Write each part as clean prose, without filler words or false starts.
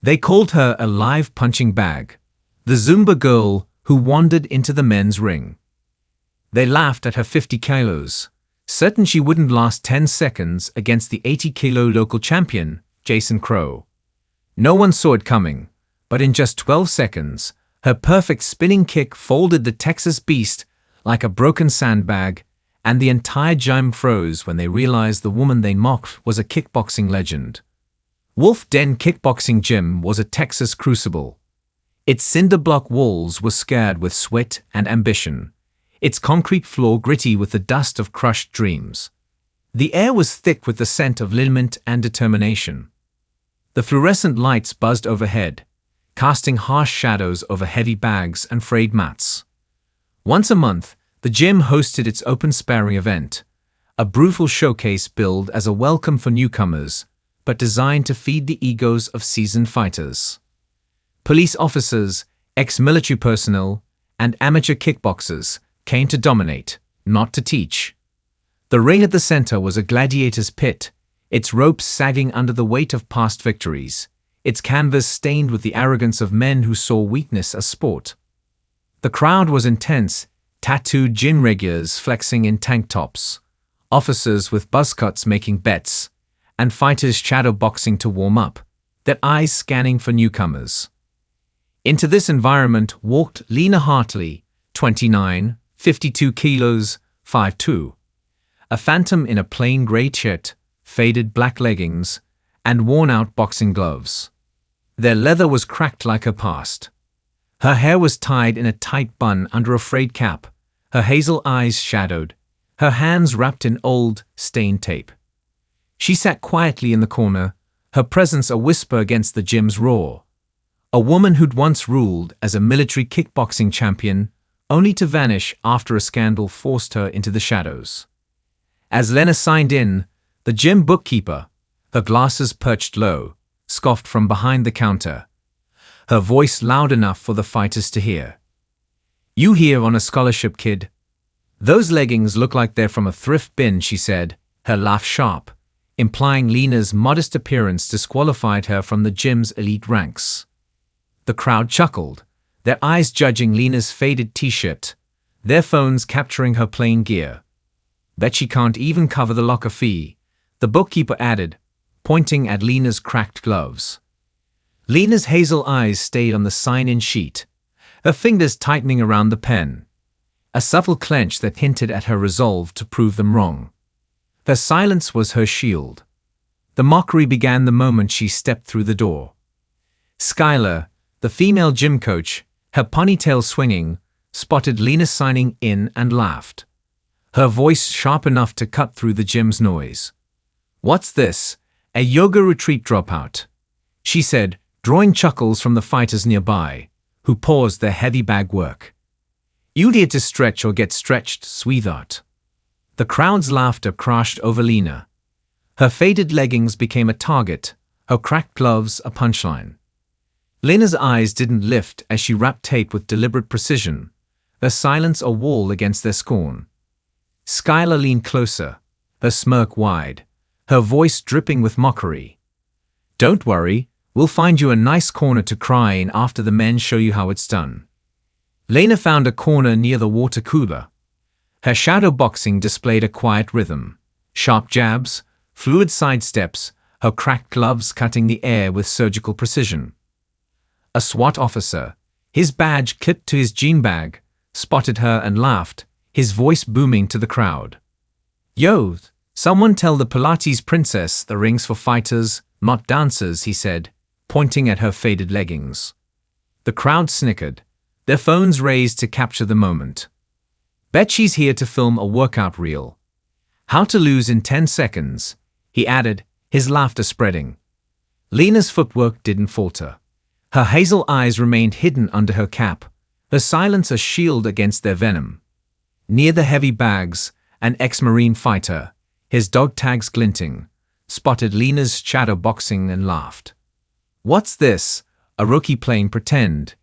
They called her a live punching bag, the Zumba girl who wandered into the men's ring. They laughed at her 50 kilos, certain she wouldn't last 10 seconds against the 80-kilo local champion, Jason Crow. No one saw it coming, but in just 12 seconds, her perfect spinning kick folded the Texas beast like a broken sandbag, and the entire gym froze when they realized the woman they mocked was a kickboxing legend. Wolf Den Kickboxing Gym was a Texas crucible. Its cinder block walls were scarred with sweat and ambition, its concrete floor gritty with the dust of crushed dreams. The air was thick with the scent of liniment and determination. The fluorescent lights buzzed overhead, casting harsh shadows over heavy bags and frayed mats. Once a month, the gym hosted its open sparring event, a brutal showcase billed as a welcome for newcomers, but designed to feed the egos of seasoned fighters. Police officers, ex-military personnel, and amateur kickboxers came to dominate, not to teach. The ring at the center was a gladiator's pit, its ropes sagging under the weight of past victories, its canvas stained with the arrogance of men who saw weakness as sport. The crowd was intense, tattooed gym regulars flexing in tank tops, officers with buzz cuts making bets, and fighters shadow boxing to warm up, their eyes scanning for newcomers. Into this environment walked Lena Hartley, 29, 52 kilos, 5'2", a phantom in a plain gray shirt, faded black leggings, and worn-out boxing gloves. Their leather was cracked like her past. Her hair was tied in a tight bun under a frayed cap, her hazel eyes shadowed, her hands wrapped in old, stained tape. She sat quietly in the corner, her presence a whisper against the gym's roar. A woman who'd once ruled as a military kickboxing champion, only to vanish after a scandal forced her into the shadows. As Lena signed in, the gym bookkeeper, her glasses perched low, scoffed from behind the counter, her voice loud enough for the fighters to hear. "You here on a scholarship, kid? Those leggings look like they're from a thrift bin," she said, her laugh sharp, implying Lena's modest appearance disqualified her from the gym's elite ranks. The crowd chuckled, their eyes judging Lena's faded t-shirt, their phones capturing her plain gear. "Bet she can't even cover the locker fee," the bookkeeper added, pointing at Lena's cracked gloves. Lena's hazel eyes stayed on the sign-in sheet, her fingers tightening around the pen, a subtle clench that hinted at her resolve to prove them wrong. Her silence was her shield. The mockery began the moment she stepped through the door. Skylar, the female gym coach, her ponytail swinging, spotted Lena signing in and laughed, her voice sharp enough to cut through the gym's noise. "What's this? A yoga retreat dropout?" she said, drawing chuckles from the fighters nearby, who paused their heavy bag work. "You here to stretch or get stretched, sweetheart?" The crowd's laughter crashed over Lena. Her faded leggings became a target, her cracked gloves a punchline. Lena's eyes didn't lift as she wrapped tape with deliberate precision, her silence a wall against their scorn. Skylar leaned closer, her smirk wide, her voice dripping with mockery. "Don't worry, we'll find you a nice corner to cry in after the men show you how it's done." Lena found a corner near the water cooler. Her shadow boxing displayed a quiet rhythm, sharp jabs, fluid sidesteps, her cracked gloves cutting the air with surgical precision. A SWAT officer, his badge clipped to his jean bag, spotted her and laughed, his voice booming to the crowd. "Yo, someone tell the Pilates princess the ring's for fighters, not dancers," he said, pointing at her faded leggings. The crowd snickered, their phones raised to capture the moment. "Bet she's here to film a workout reel. How to lose in 10 seconds, he added, his laughter spreading. Lena's footwork didn't falter. Her hazel eyes remained hidden under her cap, her silence a shield against their venom. Near the heavy bags, an ex-Marine fighter, his dog tags glinting, spotted Lena's shadow boxing and laughed. "What's this? A rookie playing pretend?"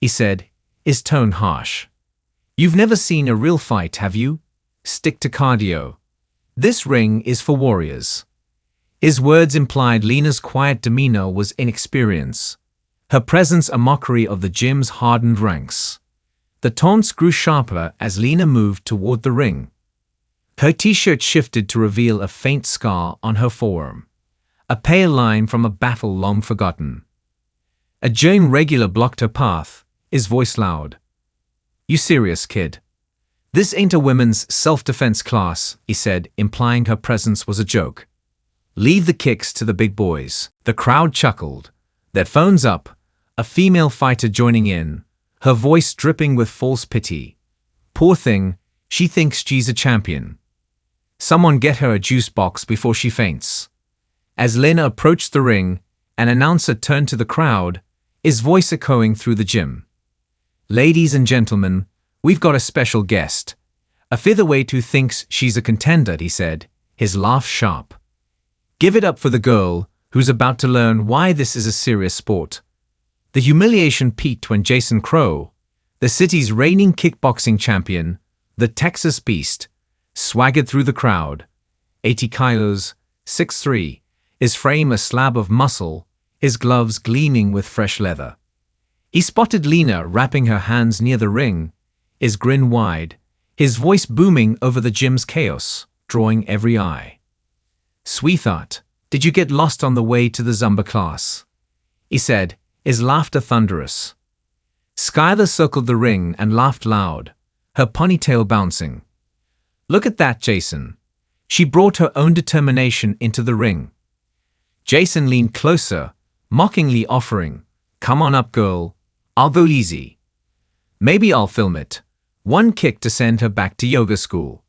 he said, his tone harsh. "You've never seen a real fight, have you? Stick to cardio. This ring is for warriors." His words implied Lena's quiet demeanor was inexperience, her presence a mockery of the gym's hardened ranks. The taunts grew sharper as Lena moved toward the ring. Her t-shirt shifted to reveal a faint scar on her forearm, a pale line from a battle long forgotten. A gym regular blocked her path, his voice loud. "You serious, kid? This ain't a women's self-defense class," he said, implying her presence was a joke. "Leave the kicks to the big boys." The crowd chuckled, their phones up, a female fighter joining in, her voice dripping with false pity. "Poor thing, she thinks she's a champion. Someone get her a juice box before she faints." As Lena approached the ring, an announcer turned to the crowd, his voice echoing through the gym. "Ladies and gentlemen, we've got a special guest. A featherweight who thinks she's a contender," he said, his laugh sharp. "Give it up for the girl who's about to learn why this is a serious sport." The humiliation peaked when Jason Crow, the city's reigning kickboxing champion, the Texas Beast, swaggered through the crowd. 80 kilos, 6'3", his frame a slab of muscle, his gloves gleaming with fresh leather. He spotted Lena wrapping her hands near the ring, his grin wide, his voice booming over the gym's chaos, drawing every eye. "Sweetheart, did you get lost on the way to the Zumba class?" he said, his laughter thunderous. Skylar circled the ring and laughed loud, her ponytail bouncing. "Look at that, Jason." She brought her own determination into the ring. Jason leaned closer, mockingly offering, "Come on up, girl. I'll go easy. Maybe I'll film it." One kick to send her back to yoga school.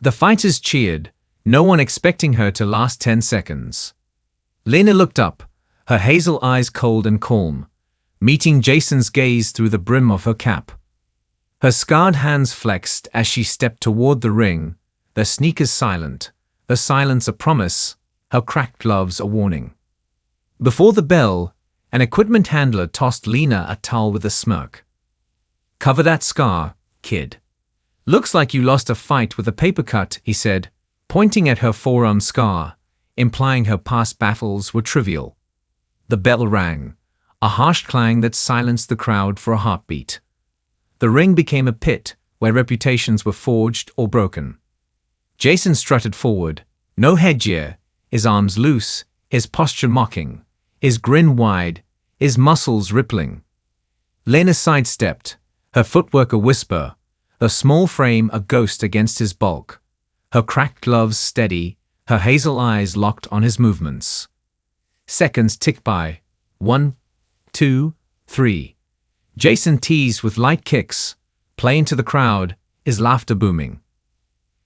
The fighters cheered, no one expecting her to last 10 seconds. Lena looked up, her hazel eyes cold and calm, meeting Jason's gaze through the brim of her cap. Her scarred hands flexed as she stepped toward the ring, their sneakers silent, her silence a promise, her cracked gloves a warning. Before the bell, an equipment handler tossed Lena a towel with a smirk. "Cover that scar, kid. Looks like you lost a fight with a paper cut," he said, pointing at her forearm scar, implying her past battles were trivial. The bell rang, a harsh clang that silenced the crowd for a heartbeat. The ring became a pit where reputations were forged or broken. Jason strutted forward, no headgear, his arms loose, his posture mocking, his grin wide, his muscles rippling. Lena sidestepped, her footwork a whisper, her small frame a ghost against his bulk, her cracked gloves steady, her hazel eyes locked on his movements. Seconds ticked by. 1, 2, 3. Jason teased with light kicks, playing to the crowd, his laughter booming.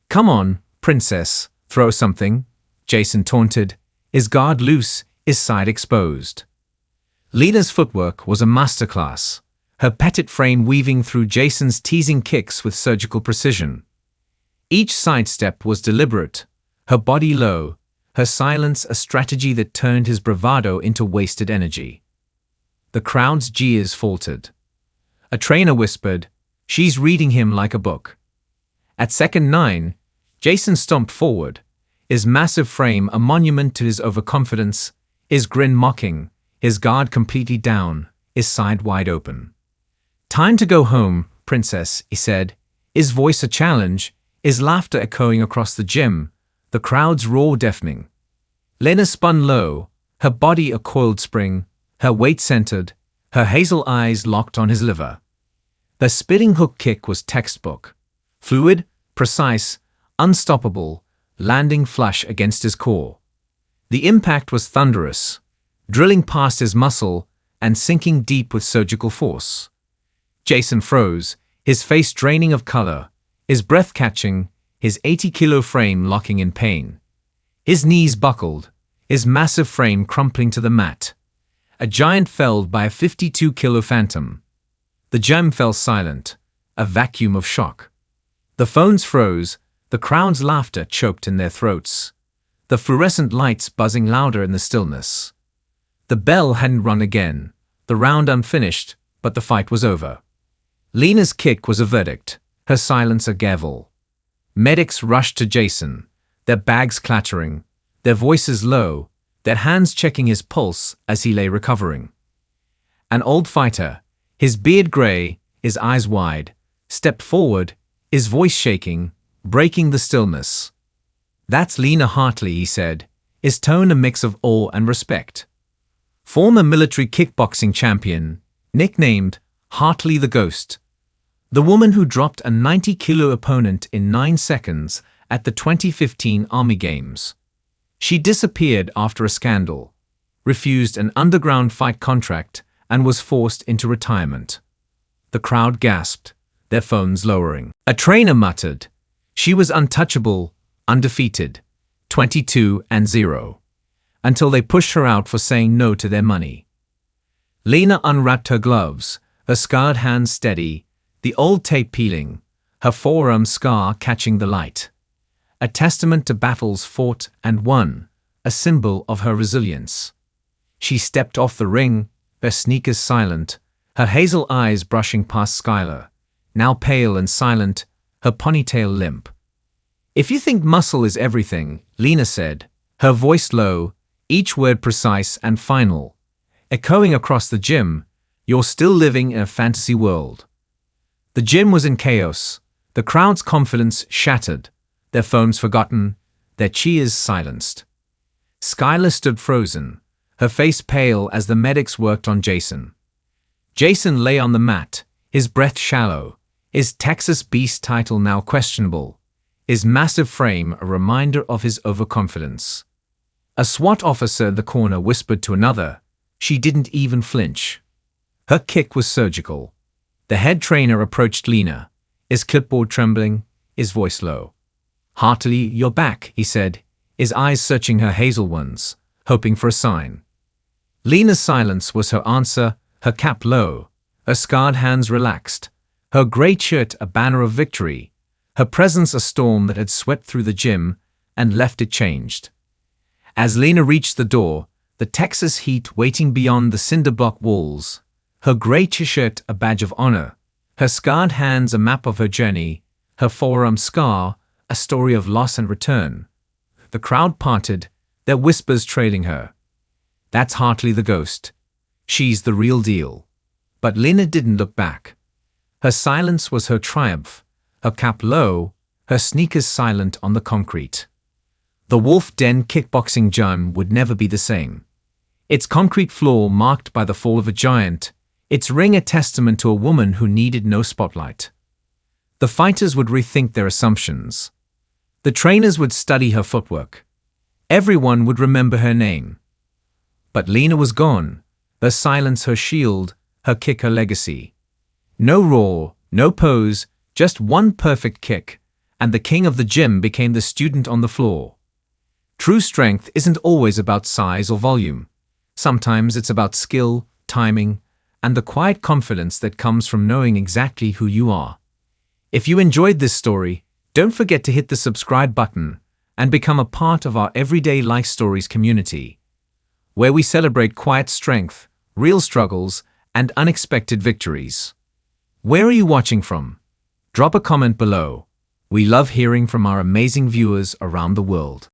"Come on, princess, throw something," Jason taunted, his guard loose, his side exposed. Lena's footwork was a masterclass, her petite frame weaving through Jason's teasing kicks with surgical precision. Each sidestep was deliberate, her body low, her silence a strategy that turned his bravado into wasted energy. The crowd's jeers faltered. A trainer whispered, "She's reading him like a book." At second 9, Jason stomped forward, his massive frame a monument to his overconfidence, his grin mocking, his guard completely down, his side wide open. "Time to go home, princess," he said, his voice a challenge, his laughter echoing across the gym, the crowd's roar deafening. Lena spun low, her body a coiled spring, her weight centered, her hazel eyes locked on his liver. The spitting hook kick was textbook, fluid, precise, unstoppable, landing flush against his core. The impact was thunderous, drilling past his muscle and sinking deep with surgical force. Jason froze, his face draining of color, his breath catching, his 80-kilo frame locking in pain. His knees buckled, his massive frame crumpling to the mat. A giant felled by a 52-kilo phantom. The gym fell silent, a vacuum of shock. The phones froze, the crowd's laughter choked in their throats, the fluorescent lights buzzing louder in the stillness. The bell hadn't rung again, the round unfinished, but the fight was over. Lena's kick was a verdict, her silence a gavel. Medics rushed to Jason, their bags clattering, their voices low, their hands checking his pulse as he lay recovering. An old fighter, his beard gray, his eyes wide, stepped forward, his voice shaking, breaking the stillness. "That's Lena Hartley," he said, his tone a mix of awe and respect. Former military kickboxing champion, nicknamed Hartley the Ghost. The woman who dropped a 90-kilo opponent in 9 seconds at the 2015 Army Games. She disappeared after a scandal, refused an underground fight contract, and was forced into retirement. The crowd gasped, their phones lowering. A trainer muttered, "She was untouchable, undefeated, 22-0, until they pushed her out for saying no to their money." Lena unwrapped her gloves, her scarred hands steady, the old tape peeling, her forearm scar catching the light. A testament to battles fought and won, a symbol of her resilience. She stepped off the ring, her sneakers silent, her hazel eyes brushing past Skylar, now pale and silent, her ponytail limp. "If you think muscle is everything," Lena said, her voice low, each word precise and final, echoing across the gym, "you're still living in a fantasy world." The gym was in chaos, the crowd's confidence shattered, their phones forgotten, their cheers silenced. Skylar stood frozen, her face pale as the medics worked on Jason. Jason lay on the mat, his breath shallow, his Texas Beast title now questionable, his massive frame a reminder of his overconfidence. A SWAT officer in the corner whispered to another. She didn't even flinch. Her kick was surgical. The head trainer approached Lena, his clipboard trembling, his voice low. "Hartley, you're back," he said, his eyes searching her hazel ones, hoping for a sign. Lena's silence was her answer, her cap low, her scarred hands relaxed, her gray shirt a banner of victory, her presence a storm that had swept through the gym and left it changed. As Lena reached the door, the Texas heat waiting beyond the cinder block walls, her gray t-shirt a badge of honor, her scarred hands a map of her journey, her forearm scar a story of loss and return. The crowd parted, their whispers trailing her. "That's Hartley the Ghost. She's the real deal." But Lena didn't look back. Her silence was her triumph, her cap low, her sneakers silent on the concrete. The Wolf Den kickboxing gym would never be the same. Its concrete floor marked by the fall of a giant, its ring a testament to a woman who needed no spotlight. The fighters would rethink their assumptions. The trainers would study her footwork. Everyone would remember her name. But Lena was gone, her silence her shield, her kick her legacy. No roar, no pose, just one perfect kick, and the king of the gym became the student on the floor. True strength isn't always about size or volume. Sometimes it's about skill, timing, and the quiet confidence that comes from knowing exactly who you are. If you enjoyed this story, don't forget to hit the subscribe button and become a part of our Everyday Life Stories community, where we celebrate quiet strength, real struggles, and unexpected victories. Where are you watching from? Drop a comment below. We love hearing from our amazing viewers around the world.